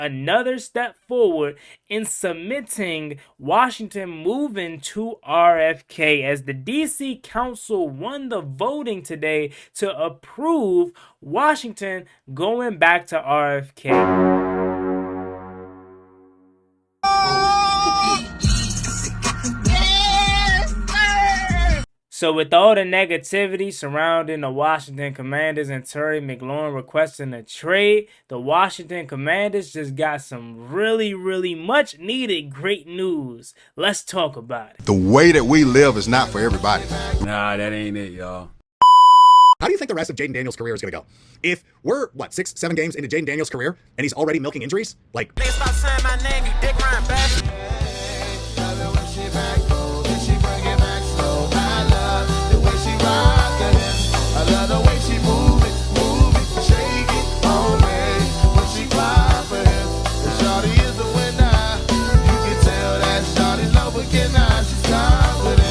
another step forward in submitting Washington moving to RFK, as the DC Council won the voting today to approve Washington going back to RFK. So with all the negativity surrounding the Washington Commanders and Terry McLaurin requesting a trade, the Washington Commanders just got some really much needed great news. Let's talk about it. The way that we live is not for everybody. Nah, that ain't it, y'all. How do you think the rest of Jaden Daniels' career is going to go? If we're, 6, 7 games into Jaden Daniels' career and he's already milking injuries? Like, stop saying my name, you dick riding bastard. I love the way she move it, shake it on me. When she cry for him, and shawty is the winner. You can tell that shawty love again now, she's confident.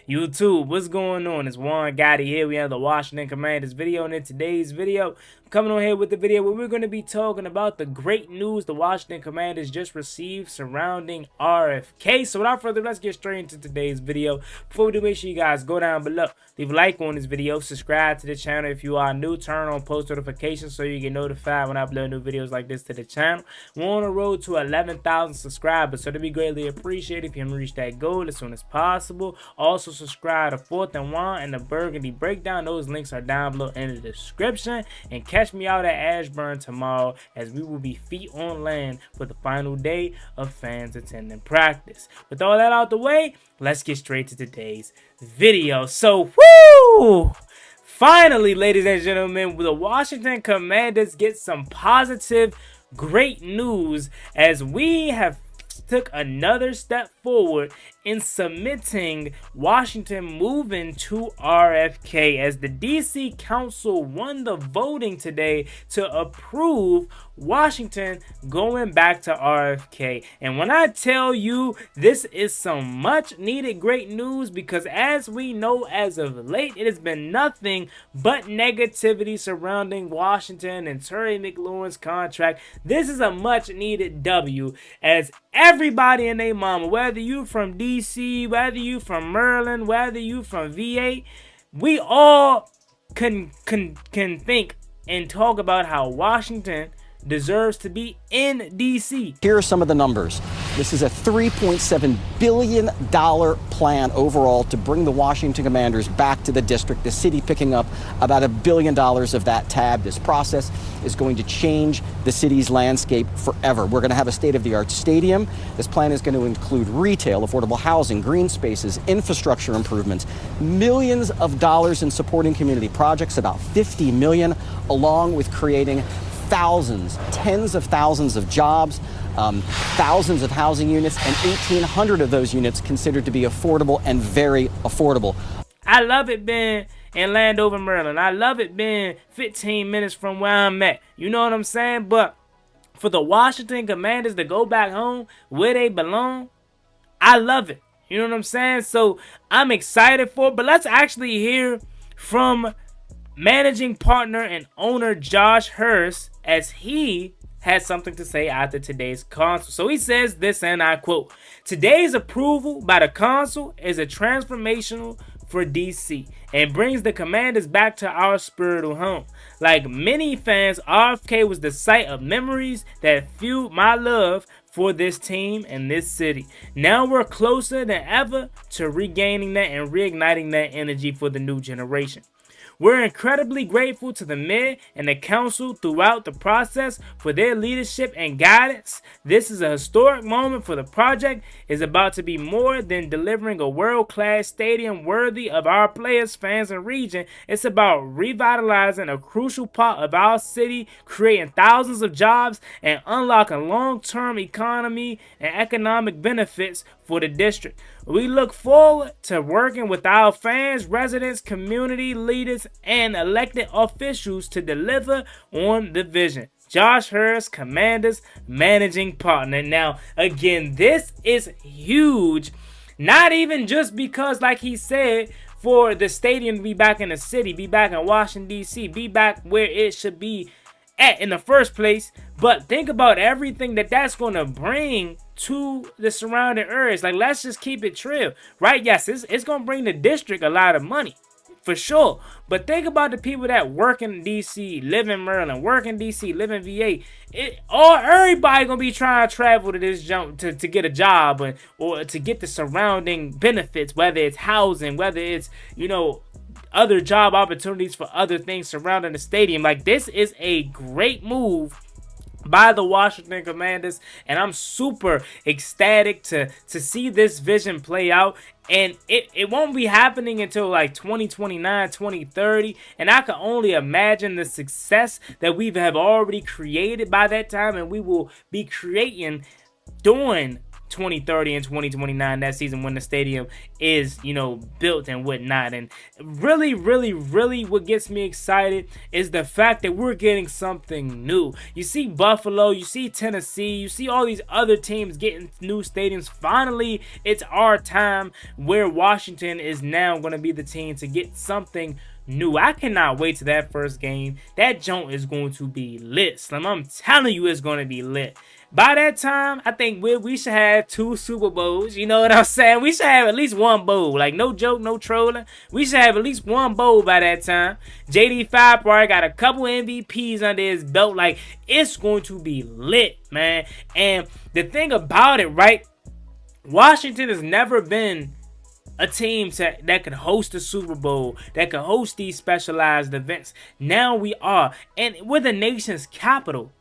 YouTube, what's going on? It's Juan Gotti here. We have the Washington Commanders video, and in today's video, I'm coming on here with the video where we're going to be talking about the great news the Washington Commanders just received surrounding RFK. So without further ado, let's get straight into today's video. Before we do, make sure you guys go down below, leave a like on this video, subscribe to the channel if you are new, turn on post notifications so you get notified when I upload new videos like this to the channel. We're on the road to 11,000 subscribers, so it'd be greatly appreciated if you can reach that goal as soon as possible. Also, subscribe to 4th and Juan and the Burgundy Breakdown. Those links are down below in the description. And catch me out at Ashburn tomorrow, as we will be feet on land for the final day of fans attending practice. With all that out the way, let's get straight to today's video. So, woo! Finally, ladies and gentlemen, the Washington Commanders get some positive, great news, as we have took another step forward in submitting Washington moving to RFK, as the DC Council won the voting today to approve Washington going back to RFK. And when I tell you this is some much needed great news, because as we know, as of late, it has been nothing but negativity surrounding Washington and Terry McLaurin's contract. This is a much needed W, as everybody and their mama, whether you from DC, whether you from Maryland, whether you from VA, we all can think and talk about how Washington deserves to be in DC. Here are some of the numbers. This is a $3.7 billion plan overall to bring the Washington Commanders back to the district, the city picking up about $1 billion of that tab. This process is going to change the city's landscape forever. We're going to have a state-of-the-art stadium. This plan is going to include retail, affordable housing, green spaces, infrastructure improvements, millions of dollars in supporting community projects, about $50 million, along with creating thousands, tens of thousands of jobs, thousands of housing units, and 1,800 of those units considered to be affordable and very affordable. I love it being in Landover, Maryland. I love it being 15 minutes from where I'm at. You know what I'm saying? But for the Washington Commanders to go back home where they belong, I love it. You know what I'm saying? So I'm excited for it. But let's actually hear from managing partner and owner Josh Hurst, as he had something to say after today's council. So he says this, and I quote, "Today's approval by the council is a transformational for DC and brings the Commanders back to our spiritual home. Like many fans, RFK was the site of memories that fueled my love for this team and this city. Now we're closer than ever to regaining that and reigniting that energy for the new generation. We're incredibly grateful to the mayor and the council throughout the process for their leadership and guidance. This is a historic moment for the project. It's about to be more than delivering a world-class stadium worthy of our players, fans, and region. It's about revitalizing a crucial part of our city, creating thousands of jobs, and unlocking long-term economy and economic benefits for the district. We look forward to working with our fans, residents, community leaders, and elected officials to deliver on the vision." Josh Hurst, Commanders managing partner. Now, again, this is huge. Not even just because, like he said, for the stadium to be back in the city, be back in Washington, D.C., be back where it should be at in the first place. But think about everything that's going to bring to the surrounding areas. Like, let's just keep it real, right? Yes, it's going to bring the district a lot of money, for sure. But think about the people that work in D.C., live in Maryland, work in D.C., live in VA. Everybody going to be trying to travel to this jump to get a job or to get the surrounding benefits, whether it's housing, whether it's, other job opportunities for other things surrounding the stadium. Like, this is a great move by the Washington Commanders, and I'm super ecstatic to see this vision play out. And it won't be happening until like 2029, 2030, and I can only imagine the success that we have already created by that time, and we will be creating during 2030 and 2029, that season, when the stadium is, built and whatnot. And really, really, really what gets me excited is the fact that we're getting something new. You see Buffalo, you see Tennessee, you see all these other teams getting new stadiums. Finally, it's our time, where Washington is now going to be the team to get something new. I cannot wait to that first game. That joint is going to be lit, Slim. I'm telling you, it's going to be lit. By that time, I think we should have 2 Super Bowls. You know what I'm saying? We should have at least 1 bowl. Like, no joke, no trolling. We should have at least 1 bowl by that time. JD5 probably got a couple MVPs under his belt. Like, it's going to be lit, man. And the thing about it, right? Washington has never been a team that could host a Super Bowl, that could host these specialized events. Now we are. And we're the nation's capital.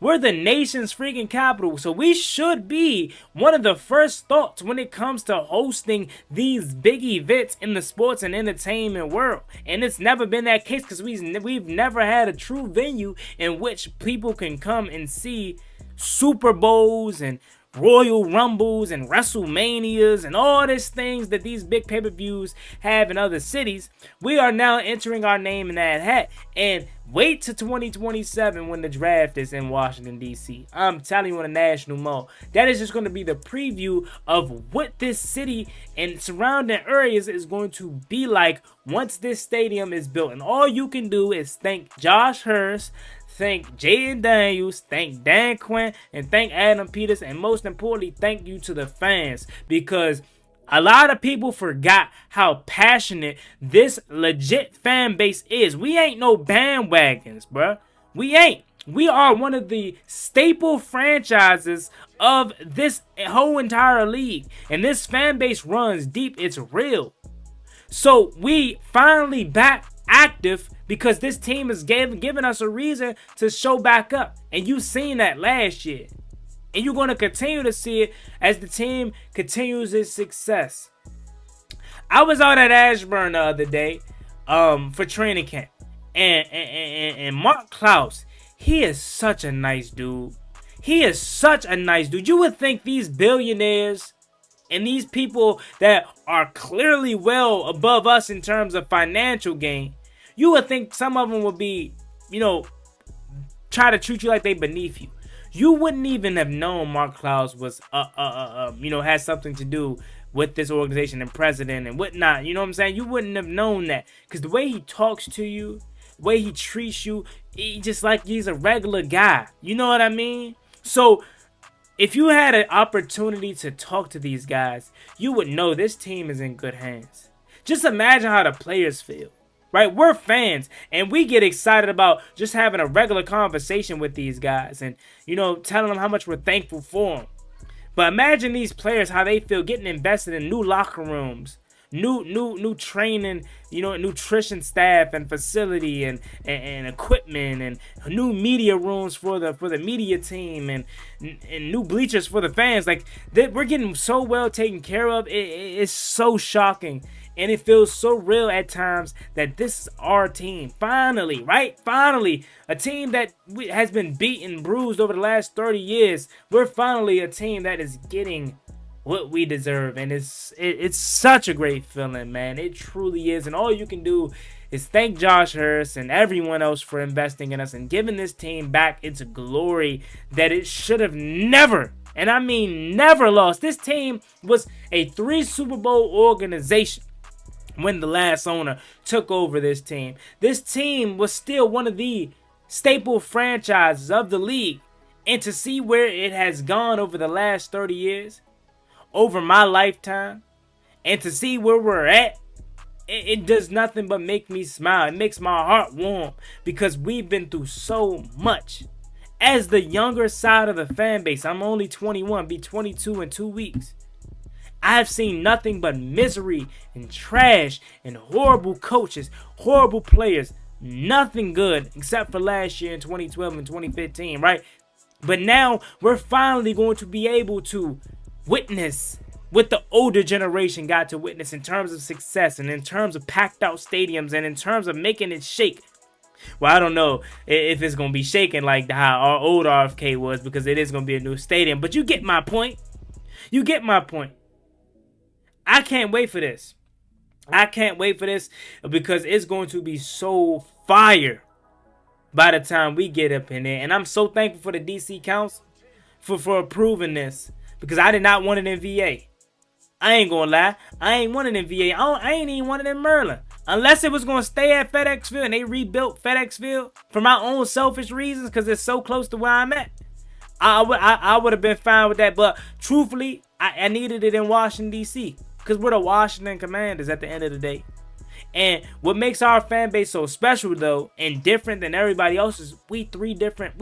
We're the nation's freaking capital, so we should be one of the first thoughts when it comes to hosting these big events in the sports and entertainment world. And it's never been that case because we've never had a true venue in which people can come and see Super Bowls and Royal Rumbles and WrestleManias and all these things that these big pay-per-views have in other cities. We are now entering our name in that hat. And wait till 2027 when the draft is in Washington, D.C. I'm telling you, on a national mall. That is just going to be the preview of what this city and surrounding areas is going to be like once this stadium is built. And all you can do is thank Josh Hurst, thank Jaden Daniels, thank Dan Quinn, and thank Adam Peters, and most importantly, thank you to the fans, because a lot of people forgot how passionate this legit fan base is. We ain't no bandwagons, bruh. We ain't. We are one of the staple franchises of this whole entire league, and this fan base runs deep. It's real. So we finally back active because this team has given us a reason to show back up. And you seen that last year. And you're going to continue to see it as the team continues its success. I was out at Ashburn the other day for training camp. And Mark Klaus, he is such a nice dude. He is such a nice dude. You would think these billionaires and these people that are clearly well above us in terms of financial gain, you would think some of them would be, try to treat you like they beneath you. You wouldn't even have known Mark Klaus was, has something to do with this organization and president and whatnot. You know what I'm saying? You wouldn't have known that, because the way he talks to you, the way he treats you, he just like he's a regular guy. You know what I mean? So if you had an opportunity to talk to these guys, you would know this team is in good hands. Just imagine how the players feel. Right? We're fans, and we get excited about just having a regular conversation with these guys and, telling them how much we're thankful for them. But imagine these players, how they feel getting invested in new locker rooms, new training, nutrition staff and facility and equipment, and new media rooms for the media team and new bleachers for the fans. Like, we're getting so well taken care of. It's so shocking. And it feels so real at times that this is our team. Finally, right? Finally, a team that has been beaten, bruised over the last 30 years. We're finally a team that is getting what we deserve. And it's such a great feeling, man. It truly is. And all you can do is thank Josh Hurst and everyone else for investing in us and giving this team back its glory that it should have never, and I mean never, lost. This team was a 3 Super Bowl organization. when the last owner took over this team. This team was still one of the staple franchises of the league. And to see where it has gone over the last 30 years, over my lifetime, and to see where we're at, it does nothing but make me smile. It makes my heart warm because we've been through so much. As the younger side of the fan base, I'm only 21, be 22 in 2 weeks. I've seen nothing but misery and trash and horrible coaches, horrible players, nothing good except for last year in 2012 and 2015, right? But now we're finally going to be able to witness what the older generation got to witness in terms of success and in terms of packed out stadiums and in terms of making it shake. Well, I don't know if it's going to be shaking like how our old RFK was because it is going to be a new stadium. But you get my point. You get my point. I can't wait for this. I can't wait for this because it's going to be so fire by the time we get up in there. And I'm so thankful for the DC Council for approving this because I did not want it in VA. I ain't gonna lie. I ain't want it in VA. I ain't even want it in Maryland. Unless it was going to stay at FedEx Field and they rebuilt FedEx Field for my own selfish reasons because it's so close to where I'm at. I would have been fine with that. But truthfully, I needed it in Washington, D.C. because we're the Washington Commanders at the end of the day. And what makes our fan base so special, though, and different than everybody else is we three different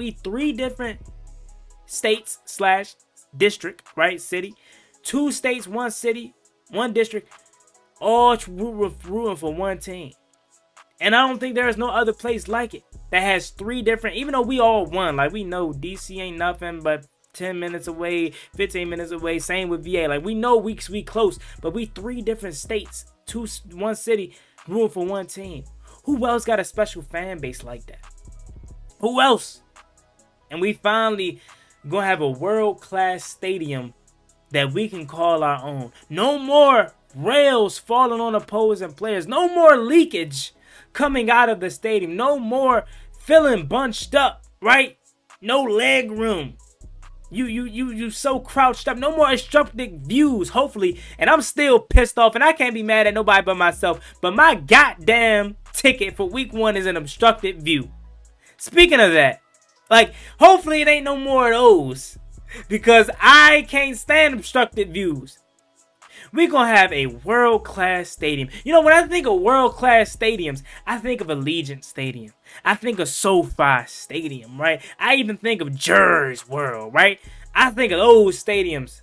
states / district, right? City. 2 states, 1 city, 1 district, all rooting for one team. And I don't think there is no other place like it that has 3 different, even though we all won. Like, we know DC ain't nothing but 10 minutes away, 15 minutes away. Same with VA. Like, we know we close, but we 3 different states, 1 city, rooting for one team. Who else got a special fan base like that? Who else? And we finally gonna have a world-class stadium that we can call our own. No more rails falling on opposing players. No more leakage coming out of the stadium. No more feeling bunched up, right? No leg room. You so crouched up. No more obstructed views, hopefully. And I'm still pissed off, and I can't be mad at nobody but myself. But my goddamn ticket for week 1 is an obstructed view. Speaking of that, like, hopefully it ain't no more of those. Because I can't stand obstructed views. We're going to have a world-class stadium. You know, when I think of world-class stadiums, I think of Allegiant Stadium. I think of SoFi Stadium, right? I even think of Jerry's World, right? I think of those stadiums.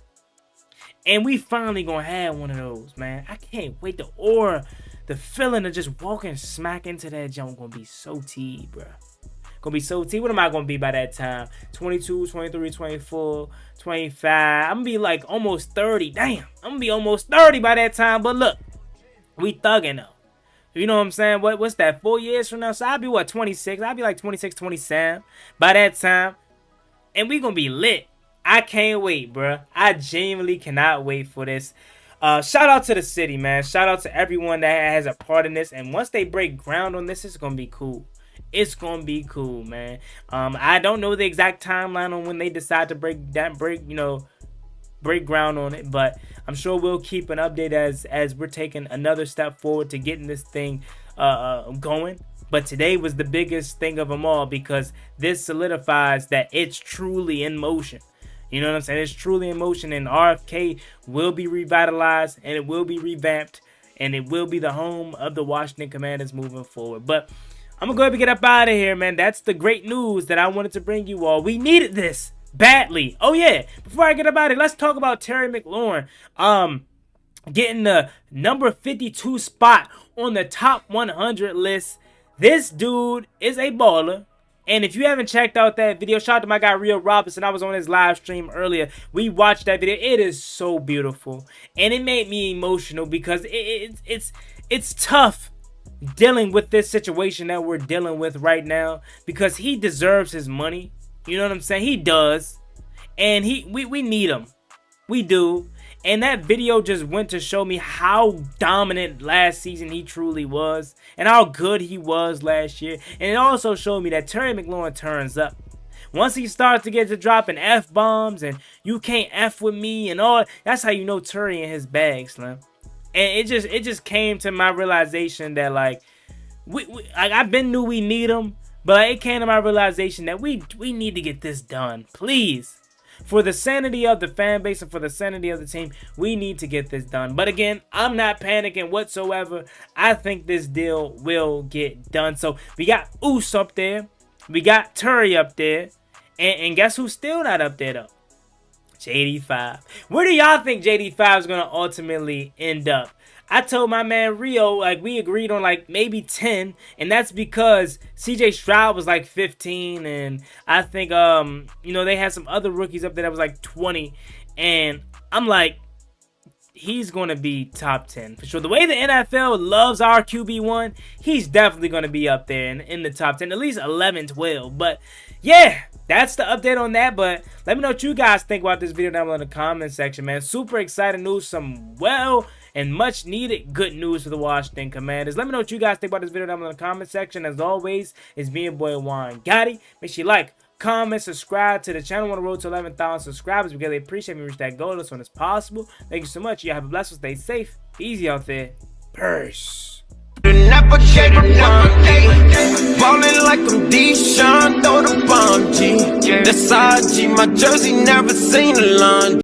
And we finally going to have one of those, man. I can't wait. The aura, the feeling of just walking smack into that jump going to be so T, bro. Gonna be so T. What am I gonna be by that time? 22, 23, 24, 25. I'm gonna be like almost 30. Damn, I'm gonna be almost 30 by that time. But look, we thugging though. You know what I'm saying? What's that? 4 years from now? So I'll be what, 26? I'll be like 26, 27 by that time. And we gonna be lit. I can't wait, bro. I genuinely cannot wait for this. Shout out to the city, man. Shout out to everyone that has a part in this. And once they break ground on this, it's gonna be cool. It's gonna be cool, man. I don't know the exact timeline on when they decide to break ground on it, but I'm sure we'll keep an update as we're taking another step forward to getting this thing going. But today was the biggest thing of them all because this solidifies that it's truly in motion. You know what I'm saying? It's truly in motion, and RFK will be revitalized and it will be revamped and it will be the home of the Washington Commanders moving forward. But I'm going to go ahead and get up out of here, man. That's the great news that I wanted to bring you all. We needed this badly. Oh, yeah. Before I get up out of here, let's talk about Terry McLaurin getting the number 52 spot on the top 100 list. This dude is a baller. And if you haven't checked out that video, shout out to my guy Rio Robinson. I was on his live stream earlier. We watched that video. It is so beautiful. And it made me emotional because it's tough dealing with this situation that we're dealing with right now because he deserves his money. You know what I'm saying? He does. And we need him. We do. And that video just went to show me how dominant last season he truly was and how good he was last year. And it also showed me that Terry McLaurin turns up. Once he starts to get to dropping F-bombs and you can't F with me and all, that's how you know Terry in his bag, Slim. And it just came to my realization that like I've been knew we need him, but it came to my realization that we need to get this done, please. For the sanity of the fan base and for the sanity of the team, we need to get this done. But again, I'm not panicking whatsoever. I think this deal will get done. So we got Oos up there. We got Turry up there. And guess who's still not up there though? JD5. Where do y'all think JD5 is going to ultimately end up? I told my man Rio, like, we agreed on, like, maybe 10, and that's because CJ Stroud was, like, 15, and I think, you know, they had some other rookies up there that was, like, 20, and I'm like, he's going to be top 10 for sure. The way the NFL loves our QB1, he's definitely going to be up there in the top 10, at least 11, 12, but, yeah. That's the update on that, but let me know what you guys think about this video down below in the comment section, man. Super exciting news, some well and much needed good news for the Washington Commanders. Let me know what you guys think about this video down below in the comment section. As always, it's me and boy Juan Gotti. Make sure you like, comment, subscribe to the channel. On the road to 11,000 subscribers. We really appreciate me reach that goal as soon as possible. Thank you so much. You have a blessed one. Stay safe. Be easy out there. Peace. Never gave up on ballin' like I'm Deshaun, throw the bomb, G. That's IG, my jersey never seen a lawn.